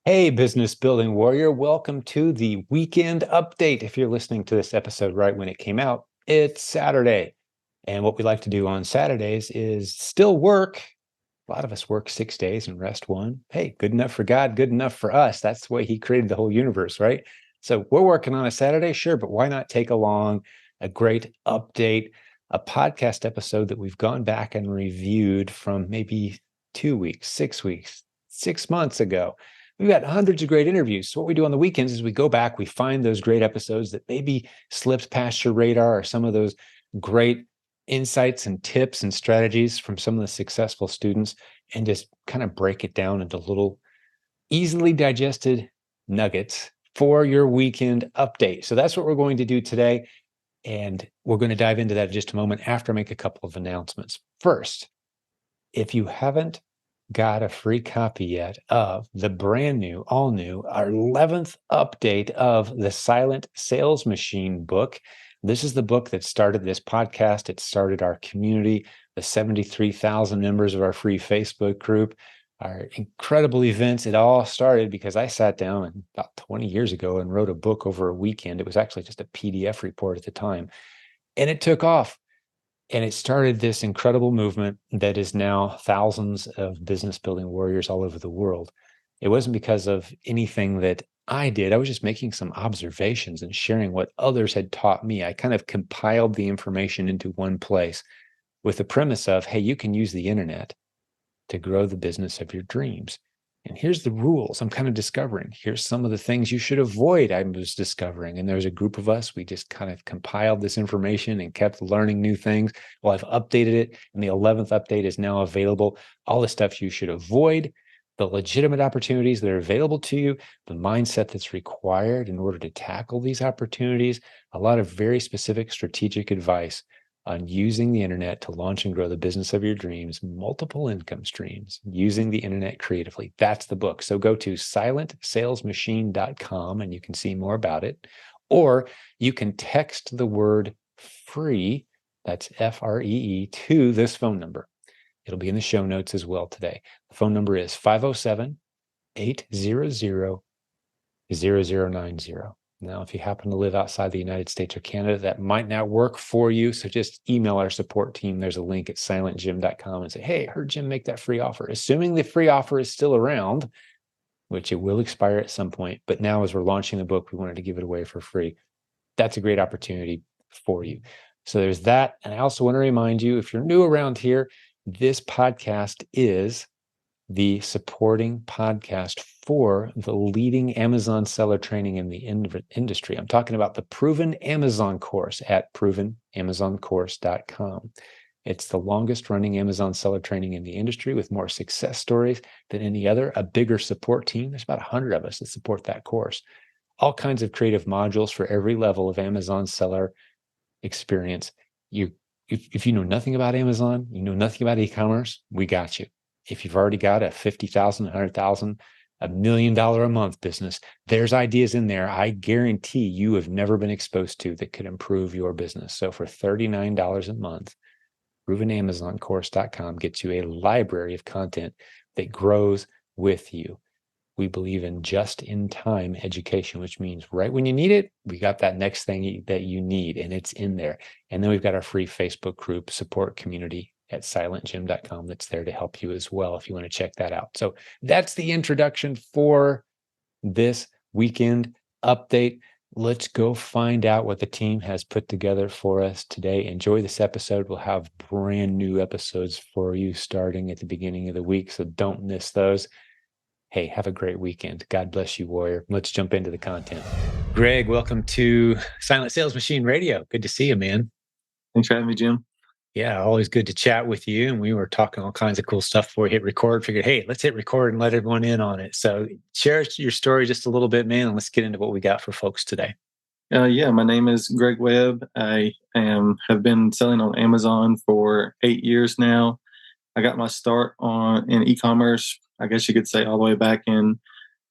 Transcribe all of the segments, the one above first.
Hey, business building warrior, welcome to the weekend update. If you're listening to this episode right when it came out, it's Saturday. And what we like to do on Saturdays is still work. A lot of us work 6 days and rest one. Hey, good enough for God, good enough for us. That's the way He created the whole universe, right? So we're working on a Saturday, sure, but why not take along a great update, a podcast episode that we've gone back and reviewed from maybe 2 weeks, 6 weeks, 6 months ago. We've got hundreds of great interviews. So what we do on the weekends is we go back, we find those great episodes that maybe slipped past your radar, or some of those great insights and tips and strategies from some of the successful students, and just kind of break it down into little easily digested nuggets for your weekend update. So that's what we're going to do today. And we're going to dive into that in just a moment after I make a couple of announcements. First, if you haven't got a free copy yet of the brand new, all new, our 11th update of the Silent Sales Machine book. This is the book that started this podcast. It started our community, the 73,000 members of our free Facebook group, our incredible events. It all started because I sat down about 20 years ago and wrote a book over a weekend. It was actually just a PDF report at the time, and it took off. And it started this incredible movement that is now thousands of business building warriors all over the world. It wasn't because of anything that I did. I was just making some observations and sharing what others had taught me. I kind of compiled the information into one place with the premise of, hey, you can use the internet to grow the business of your dreams. And here's the rules I'm kind of discovering. Here's some of the things you should avoid, I was discovering. And there's a group of us, we just kind of compiled this information and kept learning new things. Well, I've updated it, and the 11th update is now available. All the stuff you should avoid, the legitimate opportunities that are available to you, the mindset that's required in order to tackle these opportunities, a lot of very specific strategic advice on using the internet to launch and grow the business of your dreams, multiple income streams, using the internet creatively. That's the book. So go to silentsalesmachine.com and you can see more about it. Or you can text the word free, that's FREE, to this phone number. It'll be in the show notes as well today. The phone number is 507 800 0090. Now, if you happen to live outside the United States or Canada, that might not work for you. So just email our support team. There's a link at silentjimdotcom and say, hey, I heard Jim make that free offer. Assuming the free offer is still around, which it will expire at some point. But now, as we're launching the book, we wanted to give it away for free. That's a great opportunity for you. So there's that. And I also want to remind you, if you're new around here, this podcast is the supporting podcast for the leading Amazon seller training in the industry. I'm talking about the Proven Amazon course at provenamazoncourse.com. It's the longest running Amazon seller training in the industry, with more success stories than any other, a bigger support team. There's about 100 of us that support that course. All kinds of creative modules for every level of Amazon seller experience. If you know nothing about Amazon, you know nothing about e-commerce, we got you. If you've already got a $50,000, $100,000, $1 million a month business, there's ideas in there I guarantee you have never been exposed to that could improve your business. So for $39 a month, provenamazoncourse.com gets you a library of content that grows with you. We believe in just-in-time education, which means right when you need it, we got that next thing that you need, and it's in there. And then we've got our free Facebook group support community at silentjim.com that's there to help you as well if you want to check that out. So that's the introduction for this weekend update. Let's go find out what the team has put together for us today. Enjoy this episode. We'll have brand new episodes for you starting at the beginning of the week, so don't miss those. Hey, have a great weekend. God bless you, warrior. Let's jump into the content. Greg, welcome to Silent Sales Machine Radio. Good to see you, man. Thanks for having me, Jim. Yeah, always good to chat with you. And we were talking all kinds of cool stuff before we hit record. Figured, hey, let's hit record and let everyone in on it. So share your story just a little bit, man, and let's get into what we got for folks today. Yeah, my name is Greg Webb. I have been selling on Amazon for 8 years now. I got my start in e-commerce, I guess you could say, all the way back in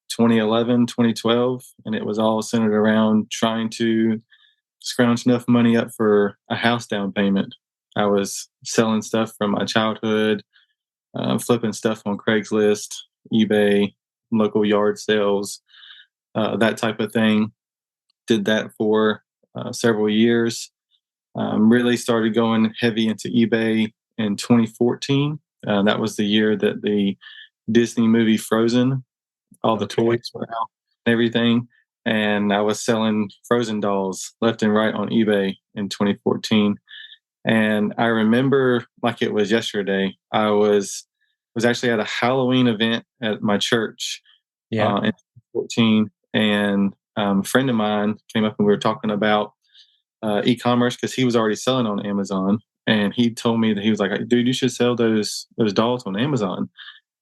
2011, 2012, and it was all centered around trying to scrounge enough money up for a house down payment. I was selling stuff from my childhood, flipping stuff on Craigslist, eBay, local yard sales, that type of thing. Did that for several years. Really started going heavy into eBay in 2014. That was the year that the Disney movie Frozen, all the Okay. toys were out and everything. And I was selling Frozen dolls left and right on eBay in 2014. And I remember like it was yesterday. I was actually at a Halloween event at my church Yeah. in 2014, and a friend of mine came up and we were talking about e-commerce because he was already selling on Amazon, and he told me that he was like, "Dude, you should sell those dolls on Amazon."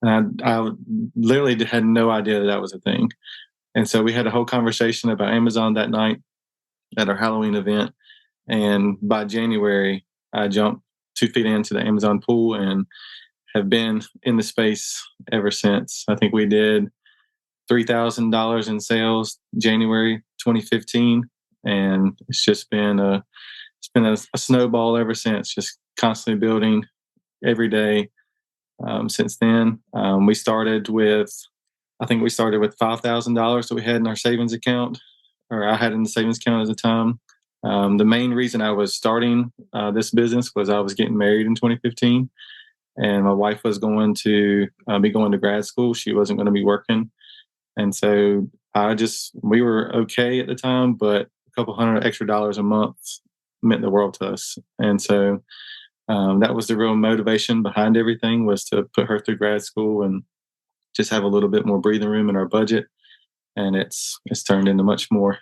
And I literally had no idea that that was a thing. And so we had a whole conversation about Amazon that night at our Halloween event. And by January, I jumped 2 feet into the Amazon pool and have been in the space ever since. I think we did $3,000 in sales January 2015, and it's been a snowball ever since, just constantly building every day since then. I think we started with $5,000 that we had in our savings account, or I had in the savings account at the time. The main reason I was starting this business was I was getting married in 2015, and my wife was going to be going to grad school. She wasn't going to be working, and so we were okay at the time, but a couple hundred extra dollars a month meant the world to us. And so that was the real motivation behind everything, was to put her through grad school and just have a little bit more breathing room in our budget. And it's turned into much more.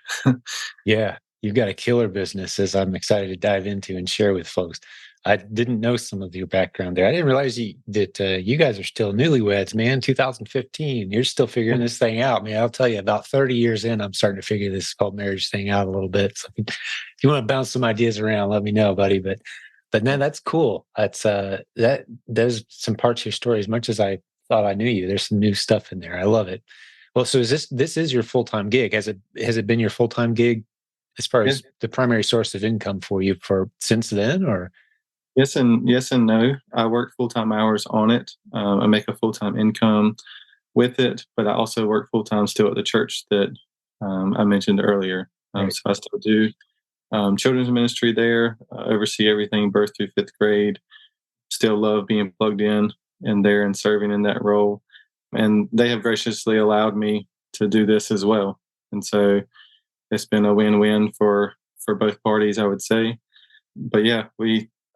Yeah, you've got a killer business, as I'm excited to dive into and share with folks. I didn't know some of your background there. I didn't realize that you guys are still newlyweds, man. 2015. You're still figuring this thing out, man. I'll tell you, about 30 years in, I'm starting to figure this whole marriage thing out a little bit. So if you want to bounce some ideas around, let me know, buddy. But man, that's cool. That's that there's some parts of your story. As much as I thought I knew you, there's some new stuff in there. I love it. Well, so this is your full-time gig? Has it been your full-time gig as far Yes, as the primary source of income for you for since then, or? yes and no. I work full time hours on it. I make a full time income with it, but I also work full time still at the church that I mentioned earlier. Right. So I still do children's ministry there, oversee everything birth through fifth grade. Still love being plugged in there and serving in that role. And they have graciously allowed me to do this as well. And so it's been a win-win for both parties, I would say. But yeah,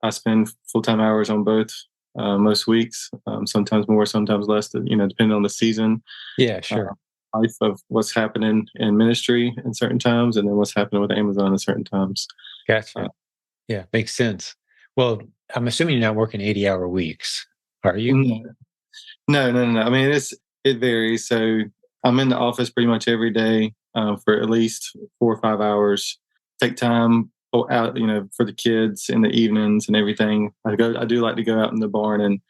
I spend full-time hours on both most weeks, sometimes more, sometimes less, depending on the season, Yeah, uh, sure. life of what's happening in ministry in certain times, and then what's happening with Amazon in certain times. Uh, Gotcha. Yeah, makes sense. Well, I'm assuming you're not working 80-hour weeks, are you? no, no. I mean, it varies. So I'm in the office pretty much every day for at least 4 or 5 hours. Take time out, for the kids in the evenings and everything. I do like to go out in the barn, and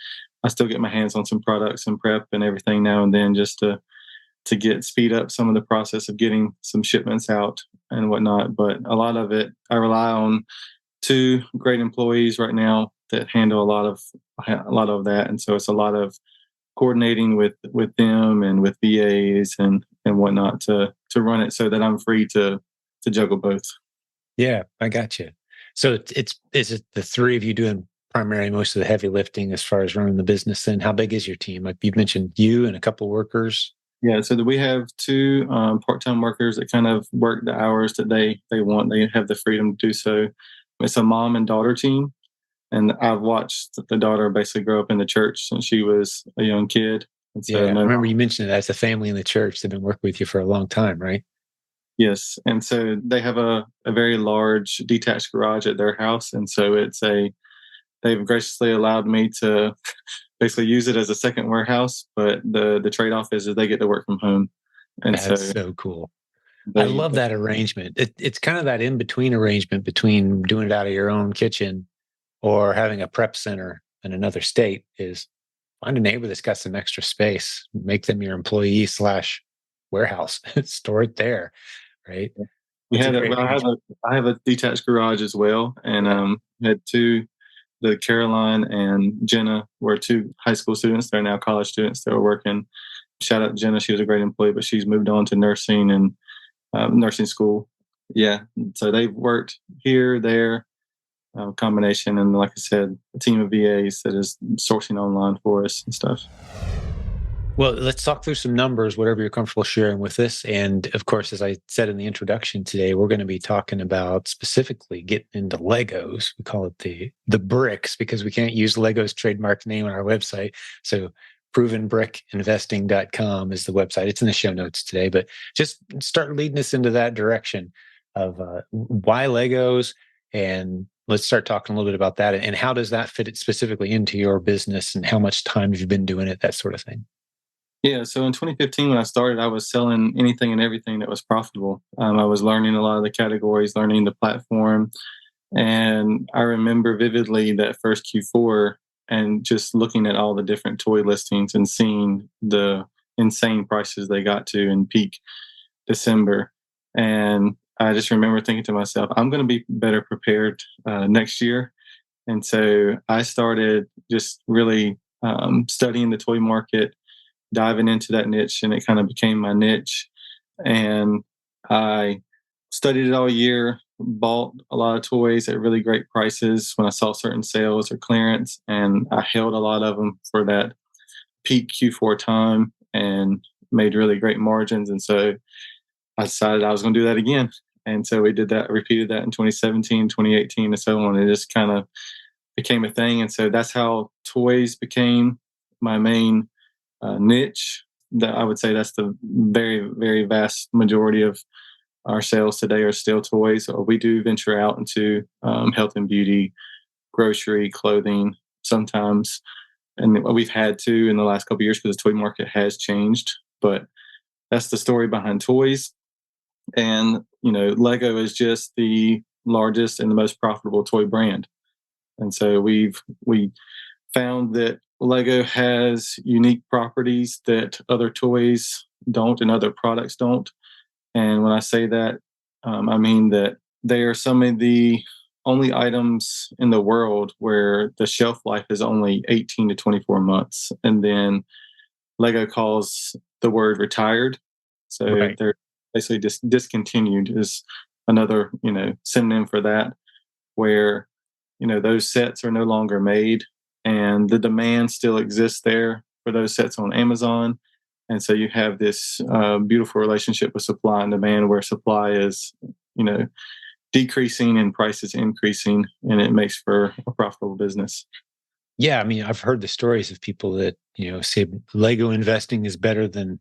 I still get my hands on some products and prep and everything now and then, just to get speed up some of the process of getting some shipments out and whatnot. But a lot of it, I rely on two great employees right now that handle a lot of that, and so it's a lot of coordinating with them and with VAs and whatnot to run it so that I'm free to juggle both. Yeah, I got you. So it's is it the three of you doing primarily most of the heavy lifting as far as running the business? Then how big is your team? Like you mentioned, you and a couple workers. Yeah, so that we have two part-time workers that kind of work the hours that they want. They have the freedom to do so. It's a mom and daughter team, and I've watched the daughter basically grow up in the church since she was a young kid, and so Yeah, I no. remember you mentioned that as a family in the church. They've been working with you for a long time, right? Yes, and so they have a very large detached garage at their house, and so they've graciously allowed me to basically use it as a second warehouse. But the trade off is that they get to work from home, and That's so so cool. I they love that arrangement. It's kind of that in between arrangement between doing it out of your own kitchen or having a prep center in another state. Is find a neighbor that's got some extra space, make them your employee slash warehouse, store it there, right? we That's a had a great well, arrangement. I have a detached garage as well, and had two. The Caroline and Jenna were two high school students. They're now college students that are working Shout out to Jenna. She was a great employee, but she's moved on to nursing and nursing school. Yeah. So they've worked here, there, combination. And like I said, a team of VAs that is sourcing online for us and stuff. Well, let's talk through some numbers, whatever you're comfortable sharing with us. And of course, as I said in the introduction today, we're going to be talking about specifically getting into Legos. We call it the bricks because we can't use Lego's trademark name on our website. So provenbrickinvesting.com is the website. It's in the show notes today, but just start leading us into that direction of why Legos, and let's start talking a little bit about that. And how does that fit it specifically into your business, and how much time have you been doing it, that sort of thing? Yeah, so in 2015, when I started, I was selling anything and everything that was profitable. I was learning a lot of the categories, learning the platform. And I remember vividly that first Q4 and just looking at all the different toy listings and seeing the insane prices they got to in peak December. And I just remember thinking to myself, I'm going to be better prepared next year. And so I started just really studying the toy market, diving into that niche, and it kind of became my niche. And I studied it all year, bought a lot of toys at really great prices when I saw certain sales or clearance, and I held a lot of them for that peak Q4 time and made really great margins. And so I decided I was going to do that again. And so we did that, repeated that in 2017, 2018, and so on. It just kind of became a thing. And so that's how toys became my main niche. That I would say that's the very, very vast majority of our sales today are still toys. Or we do venture out into health and beauty, grocery, clothing sometimes. And we've had to in the last couple of years because the toy market has changed. But that's the story behind toys. And, Lego is just the largest and the most profitable toy brand. And so we found that Lego has unique properties that other toys don't and other products don't. And when I say that, I mean that they are some of the only items in the world where the shelf life is only 18 to 24 months. And then Lego calls the word retired. So Right. they're basically just discontinued is another, synonym for that, where, those sets are no longer made and the demand still exists there for those sets on Amazon. And so you have this beautiful relationship with supply and demand where supply is, decreasing and prices increasing, and it makes for a profitable business. Yeah, I mean, I've heard the stories of people that, say Lego investing is better than,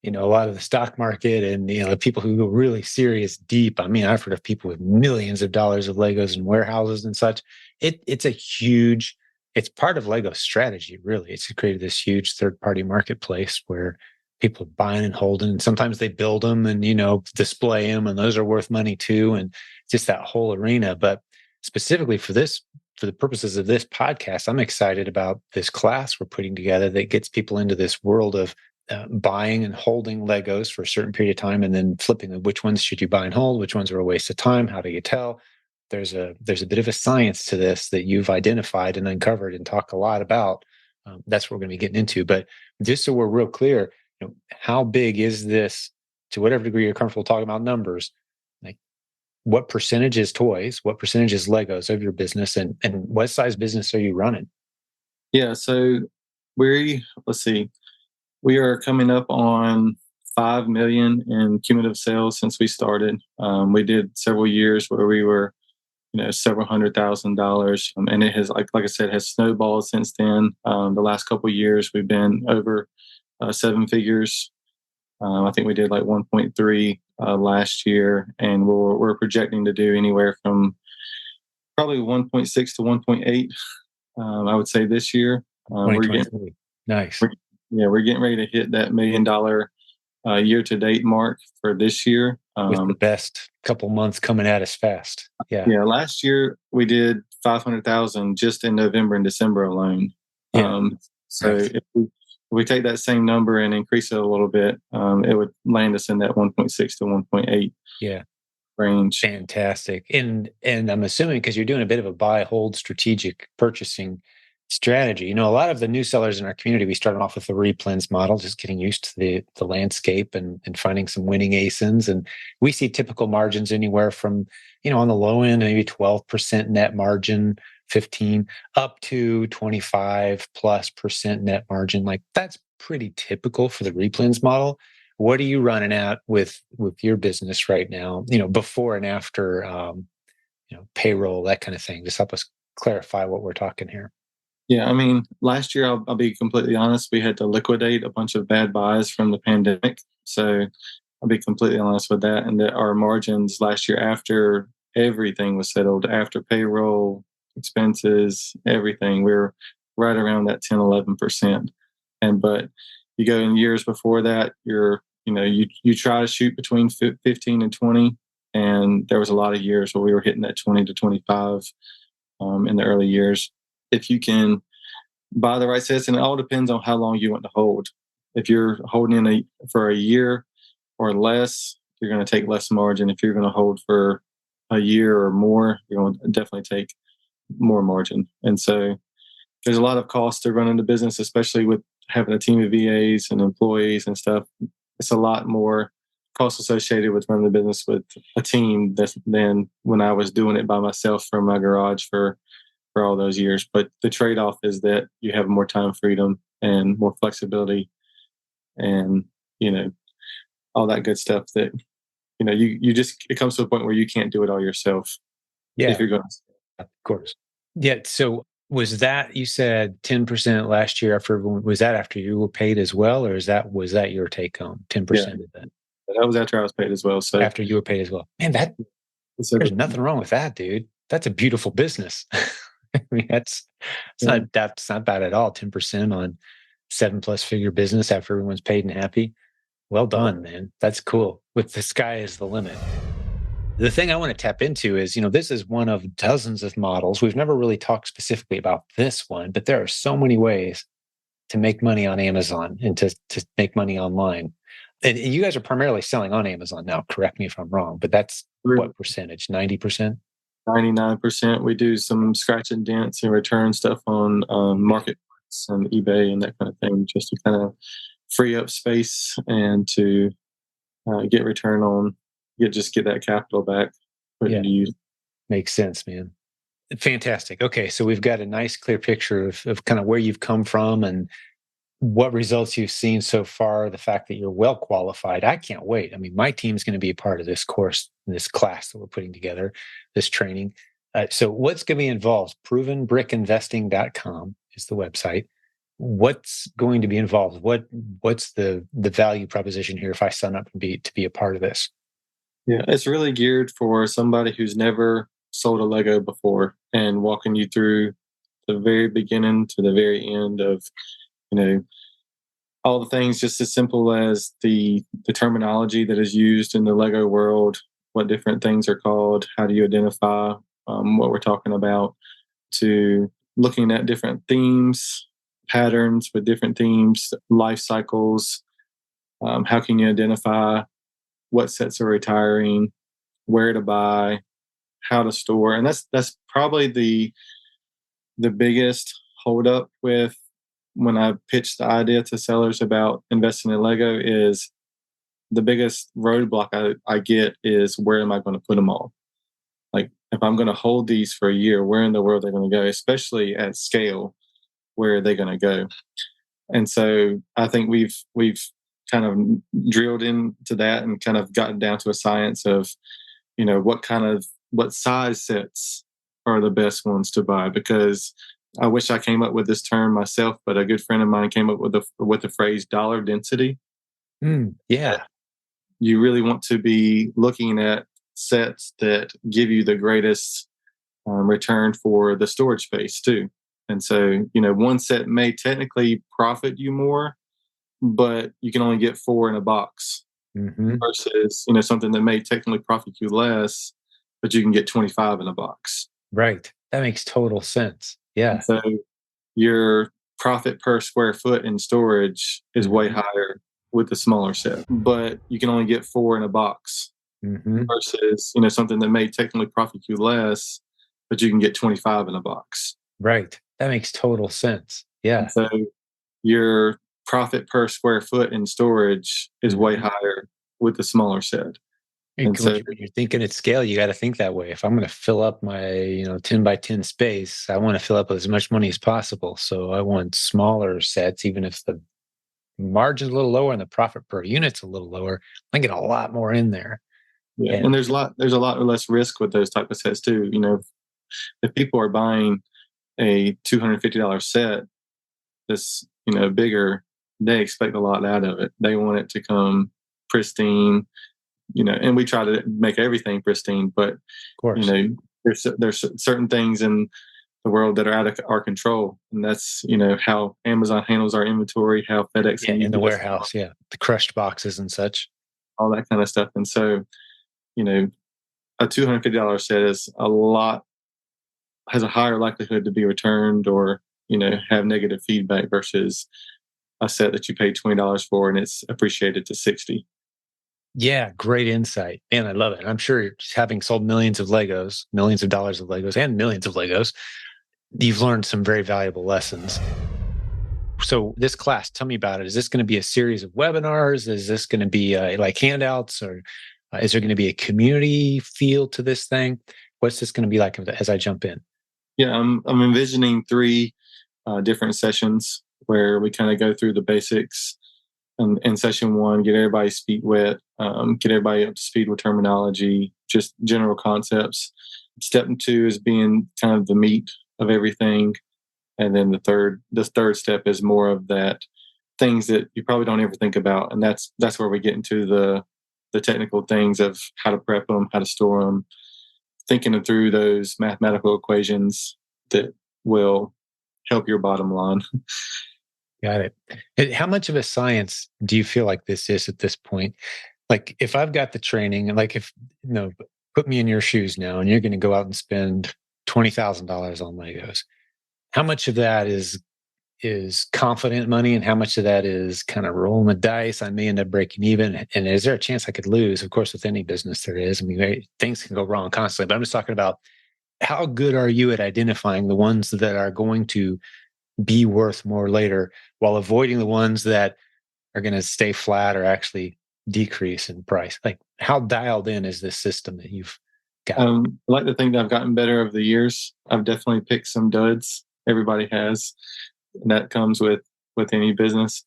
a lot of the stock market, and, people who go really serious deep. I mean, I've heard of people with millions of dollars of Legos in warehouses and such. It's part of Lego's strategy, really. It's created this huge third party marketplace where people are buying and holding. And sometimes they build them and, display them, and those are worth money too. And just that whole arena. But specifically for the purposes of this podcast, I'm excited about this class we're putting together that gets people into this world of buying and holding Legos for a certain period of time, and then flipping them. Which ones should you buy and hold? Which ones are a waste of time? How do you tell? There's a bit of a science to this that you've identified and uncovered and talk a lot about. That's what we're going to be getting into. But just so we're real clear, how big is this? To whatever degree you're comfortable talking about numbers, like what percentage is toys, what percentage is Legos of your business, and what size business are you running? Yeah. So let's see, we are coming up on 5 million in cumulative sales since we started. We did several years where we were, several $100,000, and it has, like I said, has snowballed since then. The last couple of years, we've been over seven figures. I think we did like 1.3 last year, and we're projecting to do anywhere from probably 1.6 to 1.8. I would say this year. We're getting 2023. Nice. we're, yeah, we're getting ready to hit that $1 million year to date mark for this year. With the best couple months coming at us fast. Yeah. Yeah, last year we did 500,000 just in November and December alone. Yeah. So Nice. if we take that same number and increase it a little bit, it would land us in that 1.6 to 1.8 Yeah. range. Fantastic. And I'm assuming because you're doing a bit of a buy hold strategic purchasing strategy. A lot of the new sellers in our community, we started off with the replens model, just getting used to the landscape and finding some winning ASINs. And we see typical margins anywhere from, on the low end, maybe 12% net margin, 15 up to 25 plus percent net margin. Like that's pretty typical for the replens model. What are you running at with your business right now? Before and after, payroll, that kind of thing. Just help us clarify what we're talking here. Yeah, I mean, last year, I'll be completely honest, we had to liquidate a bunch of bad buys from the pandemic. So I'll be completely honest with that. And that our margins last year, after everything was settled, after payroll, expenses, everything, we were right around that 10, 11%. But you go in years before that, you try to shoot between 15 and 20. And there was a lot of years where we were hitting that 20 to 25 in the early years. If you can buy the right sets, and it all depends on how long you want to hold. If you're holding for a year or less, you're going to take less margin. If you're going to hold for a year or more, you're going to definitely take more margin. And so there's a lot of costs to running the business, especially with having a team of VAs and employees and stuff. It's a lot more cost associated with running the business with a team than when I was doing it by myself from my garage for all those years. But the trade-off is that you have more time freedom and more flexibility and, all that good stuff that, you just, it comes to a point where you can't do it all yourself. Yeah, if you're going to. of course. Yeah. So was that, you said 10% last year was that after you were paid as well? Or was that your take home, 10% of that? That was after I was paid as well. So after you were paid as well. Man, there's nothing wrong with that, dude. That's a beautiful business. I mean, that's not bad at all. 10% on 7+ figure business after everyone's paid and happy. Well done, man. That's cool. With the sky is the limit. The thing I want to tap into is, this is one of dozens of models. We've never really talked specifically about this one, but there are so many ways to make money on Amazon and to make money online. And you guys are primarily selling on Amazon now. Correct me if I'm wrong, but that's what percentage? 90%? 99%. We do some scratch and dents and return stuff on Marketplace and eBay and that kind of thing, just to kind of free up space and to get return on, get that capital back. Put into use. Makes sense, man. Fantastic. Okay, so we've got a nice, clear picture of kind of where you've come from and what results you've seen so far, the fact that you're well qualified. I can't wait. I mean, my team's going to be a part of this course, this class that we're putting together, this training. So what's going to be involved? provenbrickinvesting.com is the website. What's going to be involved? What's the value proposition here if I sign up to be a part of this? Yeah, it's really geared for somebody who's never sold a Lego before and walking you through the very beginning to the very end of, all the things, just as simple as the terminology that is used in the Lego world, what different things are called, how do you identify what we're talking about, to looking at different themes, patterns with different themes, life cycles. How can you identify what sets are retiring, where to buy, how to store? And that's probably the biggest holdup with when I pitch the idea to sellers about investing in Lego. Is the biggest roadblock I get is, where am I going to put them all? Like, if I'm going to hold these for a year, where in the world are they going to go? Especially at scale, where are they going to go? And so I think we've kind of drilled into that and kind of gotten down to a science of, what size sets are the best ones to buy. Because I wish I came up with this term myself, but a good friend of mine came up with the phrase dollar density. Yeah. You really want to be looking at sets that give you the greatest return for the storage space too. And so, one set may technically profit you more, but you can only get 4 in a box versus, something that may technically profit you less, but you can get 25 in a box. Right. That makes total sense. Yeah. And so your profit per square foot in storage is way higher with the smaller set, but you can only get 4 in a box versus, something that may technically profit you less, but you can get 25 in a box. Right. That makes total sense. And Yeah. so your profit per square foot in storage is way Mhm. higher with the smaller set. And When so, you're thinking at scale, you got to think that way. If I'm going to fill up my 10 by 10 space, I want to fill up with as much money as possible. So I want smaller sets, even if the margin's a little lower and the profit per unit's a little lower. I get a lot more in there. yeah, And and there's a lot less risk with those type of sets too. If people are buying a $250 set that's bigger, they expect a lot out of it. They want it to come pristine, and we try to make everything pristine, but of course, there's certain things in the world that are out of our control, and that's how Amazon handles our inventory, how FedEx yeah, and in the UPS, warehouse, yeah, the crushed boxes and such. all that kind of stuff. And so, you know, a $250 set is a lot has a higher likelihood to be returned or have negative feedback versus a set that you paid $20 for and it's appreciated to 60. Yeah, great insight. And I love it. I'm sure having sold millions of Legos, millions of dollars of Legos, and millions of Legos, you've learned some very valuable lessons. So, this class, tell me about it. Is this going to be a series of webinars? Is this going to be like handouts, or is there going to be a community feel to this thing? What's this going to be like as I jump in? Yeah, I'm envisioning three different sessions where we kind of go through the basics. And in session one, get everybody's feet wet, get everybody up to speed with terminology, just general concepts. Step two is being kind of the meat of everything, and then the third step is more of that things that you probably don't ever think about, and that's where we get into the technical things of how to prep them, how to store them, thinking through those mathematical equations that will help your bottom line. Got it. How much of a science do you feel like this is at this point? Like, if I've got the training, and like, if put me in your shoes now, and you're going to go out and spend $20,000 on Legos. How much of that is confident money, and how much of that is kind of rolling the dice? I may end up breaking even, and is there a chance I could lose? Of course, with any business, there is. I mean, things can go wrong constantly. But I'm just talking about how good are you at identifying the ones that are going to be worth more later, while avoiding the ones that are going to stay flat or actually decrease in price? Like, how dialed in is this system that you've got? I like to think that I've gotten better over the years. I've definitely picked some duds. Everybody has, and that comes with any business.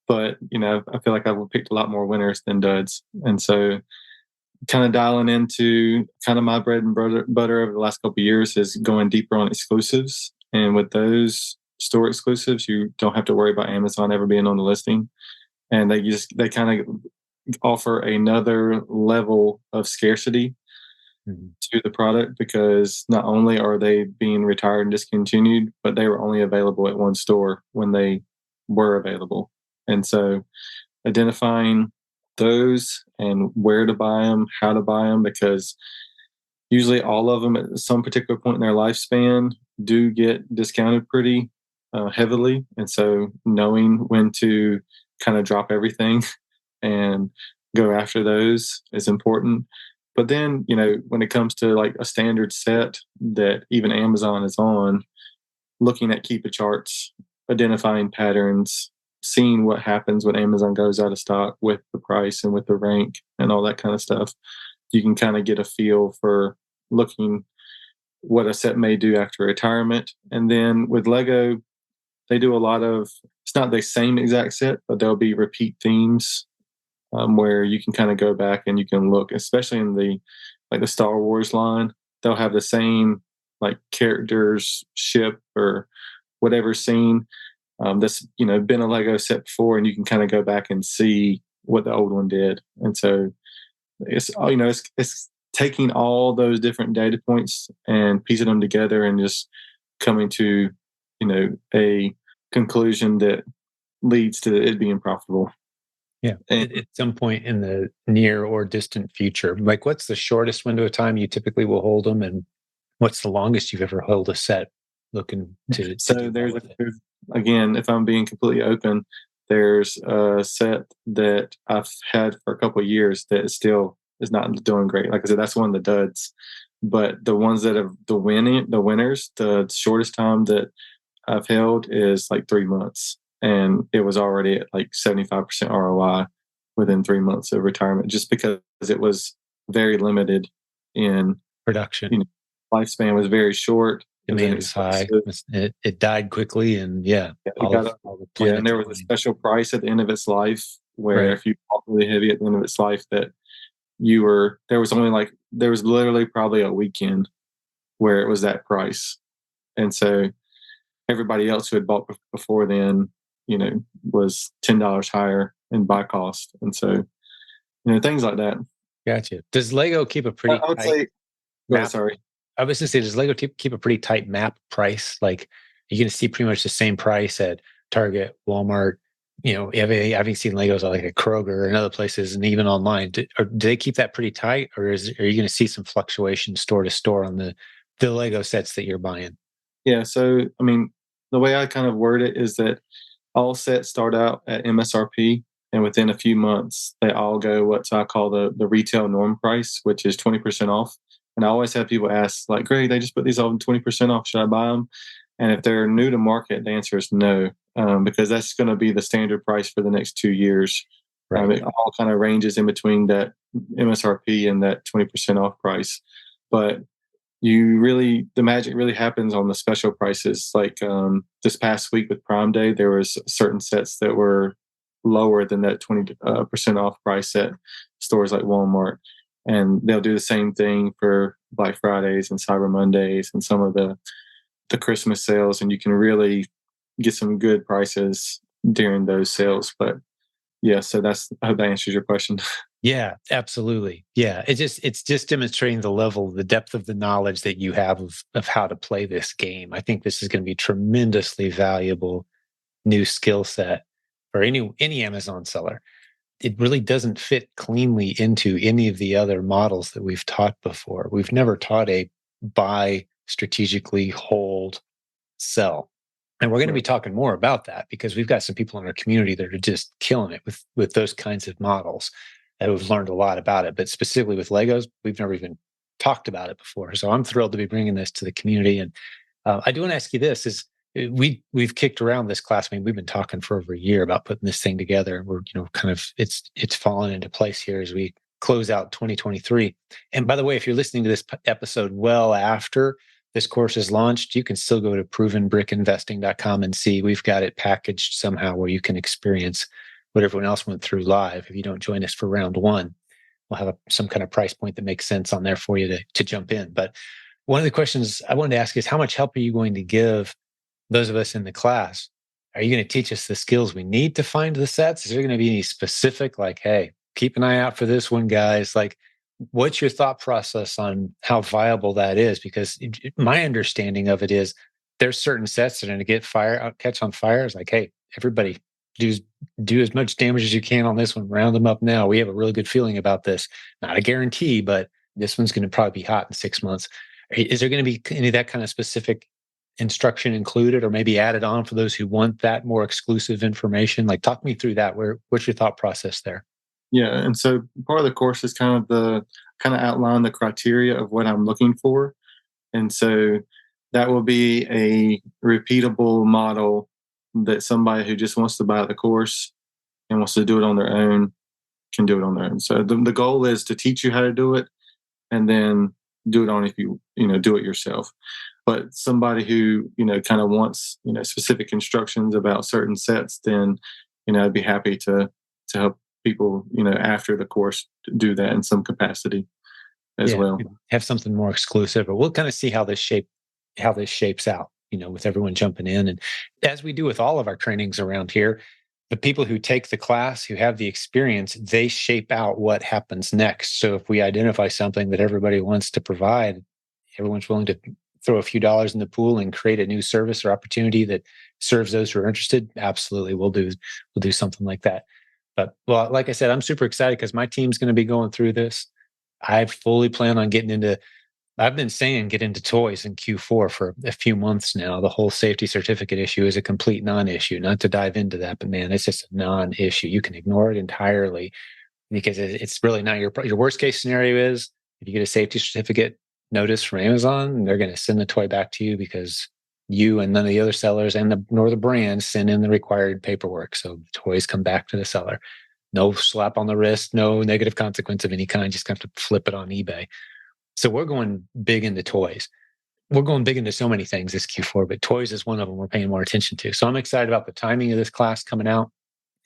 But I feel like I've picked a lot more winners than duds, and so kind of dialing into kind of my bread and butter over the last couple of years is going deeper on exclusives. And with those store exclusives, you don't have to worry about Amazon ever being on the listing, and they kind of offer another level of scarcity Mhm. to the product because not only are they being retired and discontinued, but they were only available at one store when they were available. And so identifying those and where to buy them, how to buy them, because usually all of them at some particular point in their lifespan do get discounted pretty heavily. And so knowing when to kind of drop everything and go after those is important. But then, when it comes to like a standard set that even Amazon is on, looking at Keepa charts, identifying patterns, seeing what happens when Amazon goes out of stock with the price and with the rank and all that kind of stuff, you can kind of get a feel for looking what a set may do after retirement. And then with Lego, they do a lot of, it's not the same exact set, but there'll be repeat themes where you can kind of go back and you can look, especially in the Star Wars line. They'll have the same like characters, ship, or whatever scene that's been a Lego set before, and you can kind of go back and see what the old one did. And so it's taking all those different data points and piecing them together and just coming to a conclusion that leads to it being profitable. Yeah, And at some point in the near or distant future. Like, what's the shortest window of time you typically will hold them, and what's the longest you've ever held a set looking to so do well with it? there's again, if I'm being completely open, there's a set that I've had for a couple of years that still is not doing great. Like I said, that's one of the duds. But the ones that have the winners, the shortest time that I've held is like 3 months, and it was already at like 75% ROI within 3 months of retirement, just because it was very limited in, Production. you know, lifespan was very short. It was Demand was high. inexpensive. It died quickly, and It got up, all the yeah, and planets there was a aligned. special price at the end of its life where Right. if you bought really heavy at the end of its life, that there was only like there was literally probably a weekend where it was that price, and so everybody else who had bought before then, was $10 higher in buy cost, and so things like that. Gotcha. Does Lego keep a pretty I would tight say, go ahead, map? sorry. I was going to say, does Lego keep a pretty tight map price? Like, you're going to see pretty much the same price at Target, Walmart. Having seen Legos at like a Kroger and other places, and even online. Do they keep that pretty tight, or are you going to see some fluctuation store to store on the Lego sets that you're buying? Yeah, so I mean, the way I kind of word it is that all sets start out at MSRP, and within a few months, they all go what I call the retail norm price, which is 20% off. And I always have people ask, like, Greg, they just put these on 20% off. Should I buy them? And if they're new to market, the answer is no, because that's going to be the standard price for the next 2 years. Right. It all kind of ranges in between that MSRP and that 20% off price. But the magic really happens on the special prices. Like this past week with Prime Day, there was certain sets that were lower than that 20% off price at stores like Walmart, and they'll do the same thing for Black Fridays and Cyber Mondays and some of the Christmas sales, and you can really get some good prices during those sales. But yeah, so I hope that answers your question. Yeah, absolutely. Yeah, it's just demonstrating the depth of the knowledge that you have of how to play this game. I think this is going to be tremendously valuable new skill set for any Amazon seller. It really doesn't fit cleanly into any of the other models that we've taught before. We've never taught a buy, strategically, hold, sell. And we're going to be talking more about that because we've got some people in our community that are just killing it with those kinds of models, and we've learned a lot about it. But specifically with Legos, we've never even talked about it before. So I'm thrilled to be bringing this to the community. And I do want to ask you this: is we've kicked around this class. I mean, we've been talking for over a year about putting this thing together. We're kind of it's fallen into place here as we close out 2023. And by the way, if you're listening to this episode well after this course is launched, you can still go to provenbrickinvesting.com and see we've got it packaged somehow where you can experience what everyone else went through live. If you don't join us for round one, we'll have some kind of price point that makes sense on there for you to jump in. But one of the questions I wanted to ask is, how much help are you going to give those of us in the class? Are you going to teach us the skills we need to find the sets? Is there going to be any specific, like, hey, keep an eye out for this one, guys? Like, what's your thought process on how viable that is? Because my understanding of it is there's certain sets that are going to catch on fire. It's like, hey, everybody do as much damage as you can on this one. Round them up now. We have a really good feeling about this. Not a guarantee, but this one's going to probably be hot in 6 months. Is there going to be any of that kind of specific instruction included, or maybe added on for those who want that more exclusive information? Like, talk me through that. What's your thought process there? Yeah, and so part of the course is kind of outline the criteria of what I'm looking for, and so that will be a repeatable model that somebody who just wants to buy the course and wants to do it on their own can do it on their own. So the goal is to teach you how to do it, and then do it on if do it yourself. But somebody who kind of wants specific instructions about certain sets, then I'd be happy to help people after the course do that in some capacity as well. Have something more exclusive, but we'll kind of see how this shapes out, with everyone jumping in. And as we do with all of our trainings around here, the people who take the class, who have the experience, they shape out what happens next. So if we identify something that everybody wants to provide, everyone's willing to throw a few dollars in the pool and create a new service or opportunity that serves those who are interested. Absolutely, we'll do something like that. But well, like I said, I'm super excited because my team's going to be going through this. I fully plan on I've been saying get into toys in Q4 for a few months now. The whole safety certificate issue is a complete non-issue. Not to dive into that, but man, it's just a non-issue. You can ignore it entirely because it's really not your worst case scenario is if you get a safety certificate notice from Amazon, they're going to send the toy back to you because you and none of the other sellers and nor the brands send in the required paperwork. So toys come back to the seller. No slap on the wrist, no negative consequence of any kind. Just have to flip it on eBay. So we're going big into toys. We're going big into so many things this Q4, but toys is one of them we're paying more attention to. So I'm excited about the timing of this class coming out.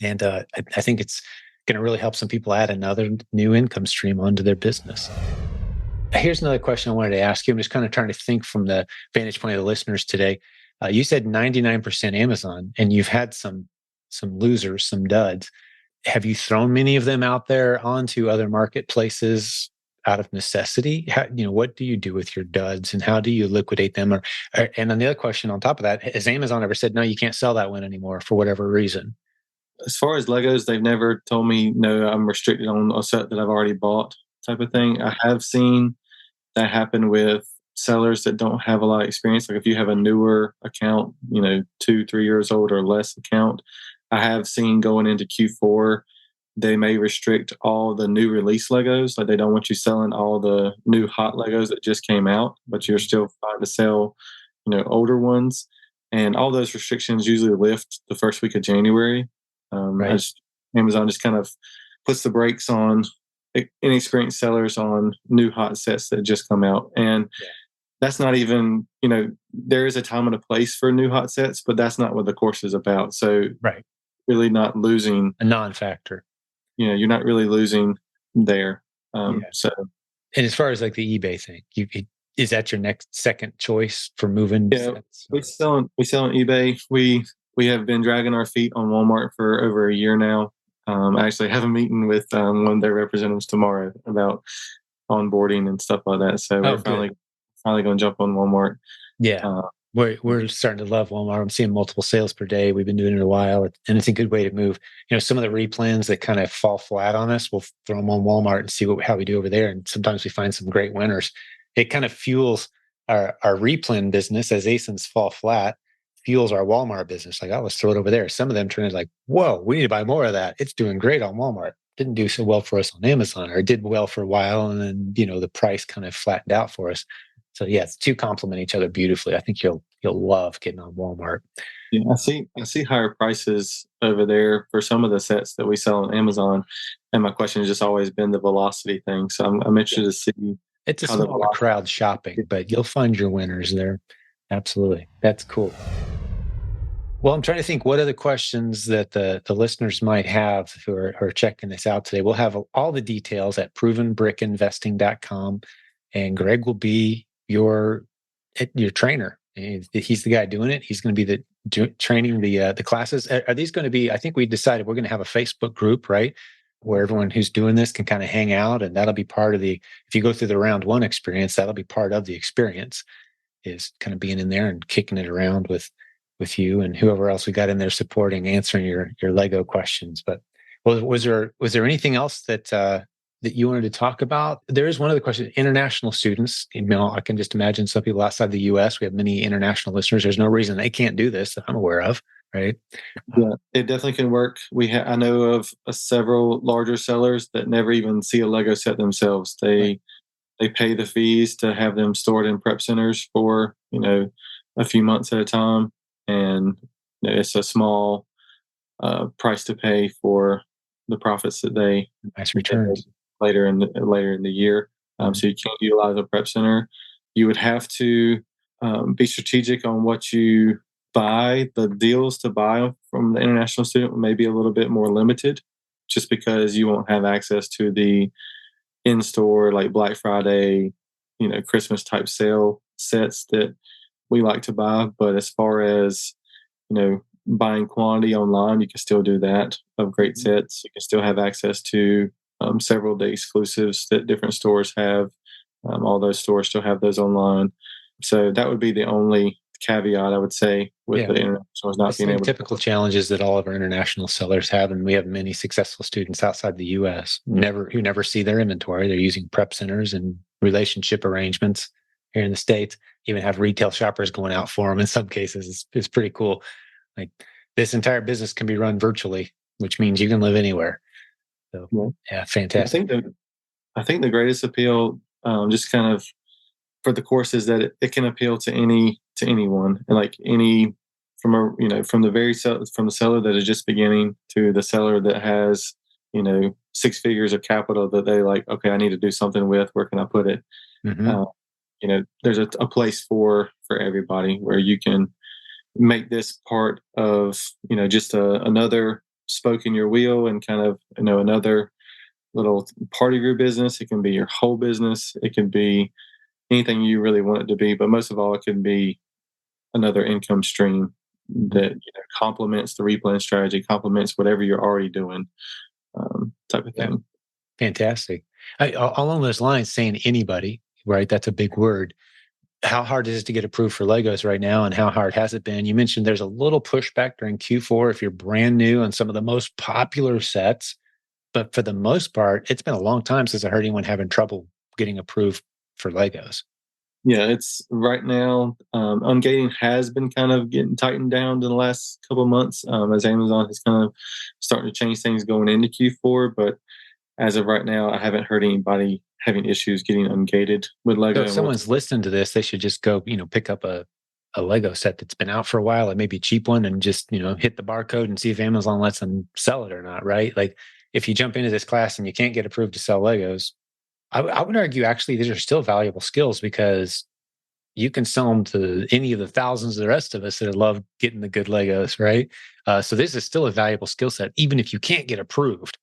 And I think it's going to really help some people add another new income stream onto their business. Here's another question I wanted to ask you. I'm just kind of trying to think from the vantage point of the listeners today. You said 99% Amazon, and you've had some losers, some duds. Have you thrown many of them out there onto other marketplaces out of necessity? What do you do with your duds, and how do you liquidate them? And then the other question on top of that, has Amazon ever said, no, you can't sell that one anymore for whatever reason? As far as Legos, they've never told me, no, I'm restricted on a set that I've already bought type of thing. I have seen that happen with sellers that don't have a lot of experience. Like if you have a newer account, 2, 3 years old or less account, I have seen going into Q4, they may restrict all the new release Legos. Like they don't want you selling all the new hot Legos that just came out, but you're still fine to sell, older ones. And all those restrictions usually lift the first week of January. Right. Amazon just kind of puts the brakes on inexperienced sellers on new hot sets that just come out. And that's not even, there is a time and a place for new hot sets, but that's not what the course is about. So Right. really not losing A non-factor. You're not really losing there. So, and as far as like the eBay thing, is that your second choice for moving? yeah, we sell on eBay. We have been dragging our feet on Walmart for over a year now. I actually have a meeting with one of their representatives tomorrow about onboarding and stuff like that. So we're finally going to jump on Walmart. Yeah. We're starting to love Walmart. I'm seeing multiple sales per day. We've been doing it a while, and it's a good way to move. Some of the replans that kind of fall flat on us, we'll throw them on Walmart and see how we do over there. And sometimes we find some great winners. It kind of fuels our replan business as ASINs fall flat, fuels our Walmart business. Like, oh, let's throw it over there. Some of them turn into like, whoa, we need to buy more of that. It's doing great on Walmart. Didn't do so well for us on Amazon, or it did well for a while, and then the price kind of flattened out for us. So yeah, the two complement each other beautifully. I think you'll love getting on Walmart. Yeah, I see higher prices over there for some of the sets that we sell on Amazon, and my question has just always been the velocity thing. So I'm interested to see. It's a smaller crowd shopping, but you'll find your winners there. Absolutely, that's cool. Well, I'm trying to think what other questions that the listeners might have who are checking this out today. We'll have all the details at provenbrickinvesting.com, and Greg will be your trainer. He's the guy doing it. He's going to be training the classes. Are these going to be? I think we decided we're going to have a Facebook group, right, where everyone who's doing this can kind of hang out, and that'll be part of the. If you go through the round one experience, that'll be part of the experience. Is kind of being in there and kicking it around with you and whoever else we got in there supporting, answering your Lego questions. But was there anything else that you wanted to talk about? There is one other question. International students, I can just imagine some people outside the US. We have many international listeners. There's no reason they can't do this that I'm aware of, right? Yeah, it definitely can work. I know of several larger sellers that never even see a Lego set themselves. They pay the fees to have them stored in prep centers for a few months at a time, and it's a small price to pay for the profits that they nice returns later in the year. So you can't utilize a prep center. You would have to be strategic on what you buy. The deals to buy from the international student may be a little bit more limited, just because you won't have access to the in-store like Black Friday, Christmas type sale sets that we like to buy. But as far as buying quantity online, you can still do that of great sets. You can still have access to several day exclusives that different stores have. All those stores still have those online. So that would be the only caveat I would say with the international is not being able. Typical challenges that all of our international sellers have, and we have many successful students outside the U.S. who never see their inventory. They're using prep centers and relationship arrangements here in the States. Even have retail shoppers going out for them in some cases. It's pretty cool. Like this entire business can be run virtually, which means you can live anywhere. So yeah fantastic. I think the greatest appeal, just kind of for the course is that it can appeal to anyone, and like any from a from the from the seller that is just beginning to the seller that has six figures of capital that they like. Okay, I need to do something with. Where can I put it? Hmm. Uh, there's a place for everybody where you can make this part of just another spoke in your wheel, and kind of another little part of your business. It can be your whole business. It can be anything you really want it to be, but most of all, it can be another income stream that complements the replan strategy, complements whatever you're already doing, type of Yeah, thing. fantastic. Along those lines, saying anybody, right? That's a big word. How hard is it to get approved for Legos right now, and how hard has it been? You mentioned there's a little pushback during Q4 if you're brand new on some of the most popular sets, but for the most part, it's been a long time since I heard anyone having trouble getting approved for Legos. Yeah, it's right now. Ungating has been kind of getting tightened down in the last couple of months, as Amazon is kind of starting to change things going into Q4. But as of right now, I haven't heard anybody having issues getting ungated with So Lego. if And we'll someone's listening to this, they should just go, pick up a Lego set that's been out for a while, it may be a cheap one, and just, hit the barcode and see if Amazon lets them sell it or not, right? Like if you jump into this class and you can't get approved to sell Legos, I would argue actually these are still valuable skills because you can sell them to any of the thousands of the rest of us that love getting the good Legos, right? So this is still a valuable skill set, even if you can't get approved.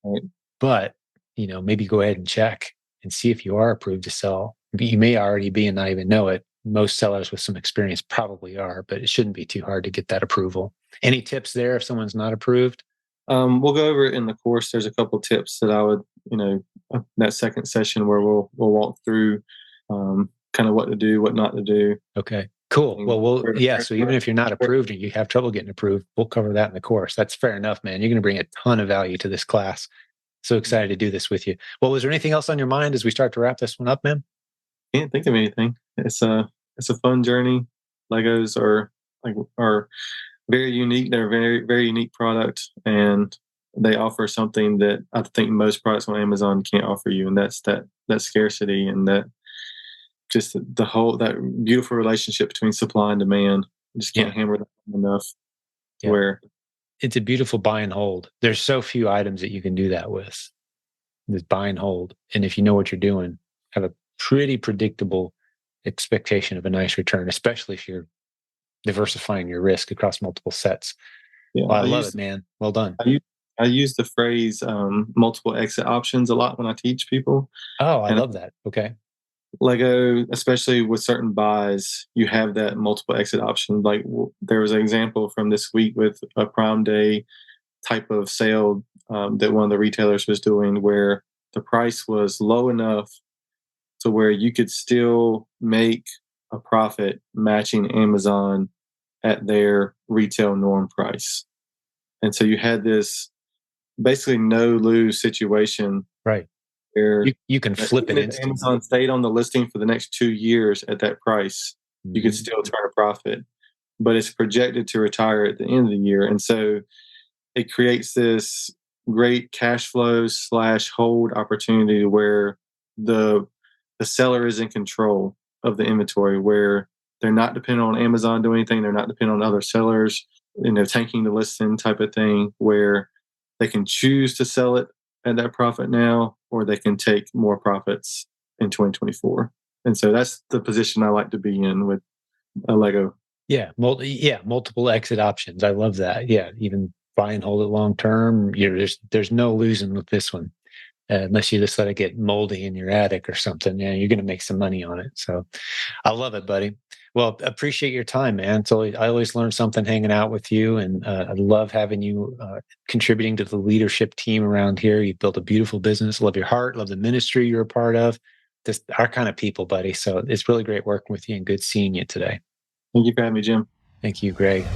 right. But maybe go ahead and check and see if you are approved to sell. You may already be and not even know it. Most sellers with some experience probably are, but it shouldn't be too hard to get that approval. Any tips there if someone's not approved? We'll go over it in the course. There's a couple tips that I would, that second session where we'll walk through kind of what to do, what not to do. Okay, cool. And Well, yeah. So even if you're not approved and you have trouble getting approved, we'll cover that in the course. That's fair enough, man. You're going to bring a ton of value to this class. So excited to do this with you. Well, was there anything else on your mind as we start to wrap this one up, man? Can't think of anything. It's a fun journey. Legos are very unique. They're a very very unique product, and they offer something that I think most products on Amazon can't offer you, and that's that scarcity, and that just the whole that beautiful relationship between supply and demand. You just can't Yeah. hammer that enough. Yeah. Where It's a beautiful buy and hold. There's so few items that you can do that with. This buy and hold. And if you know what you're doing, have a pretty predictable expectation of a nice return, especially if you're diversifying your risk across multiple sets. yeah, Well, I love it, man. Well done. I use I use the phrase multiple exit options a lot when I teach people. Oh, I And love that. Okay. Lego, especially with certain buys, you have that multiple exit option. Like there was an example from this week with a Prime Day type of sale that one of the retailers was doing, where the price was low enough to where you could still make a profit matching Amazon at their retail norm price. And so you had this basically no lose situation Right. where You can flip it even if instantly. Amazon stayed on the listing for the next 2 years at that price, you could Mhm. still turn a profit. But it's projected to retire at the end of the year. And so it creates this great cash flow slash hold opportunity where the the seller is in control of the inventory, where they're not dependent on Amazon doing anything, they're not dependent on other sellers, tanking the listing type of thing, where they can choose to sell it at that profit now, or they can take more profits in 2024. And so that's the position I like to be in with a Lego. Yeah. Multiple exit options. I love that. Yeah. Even buy and hold it long term. There's no losing with this one. Unless you just let it get moldy in your attic or something. Yeah, you're going to make some money on it. So I love it, buddy. Well, appreciate your time, man. I always learn something hanging out with you, and I love having you contributing to the leadership team around here. You've built a beautiful business. Love your heart. Love the ministry you're a part of. Just our kind of people, buddy. So it's really great working with you and good seeing you today. Thank you for having me, Jim. Thank you, Greg.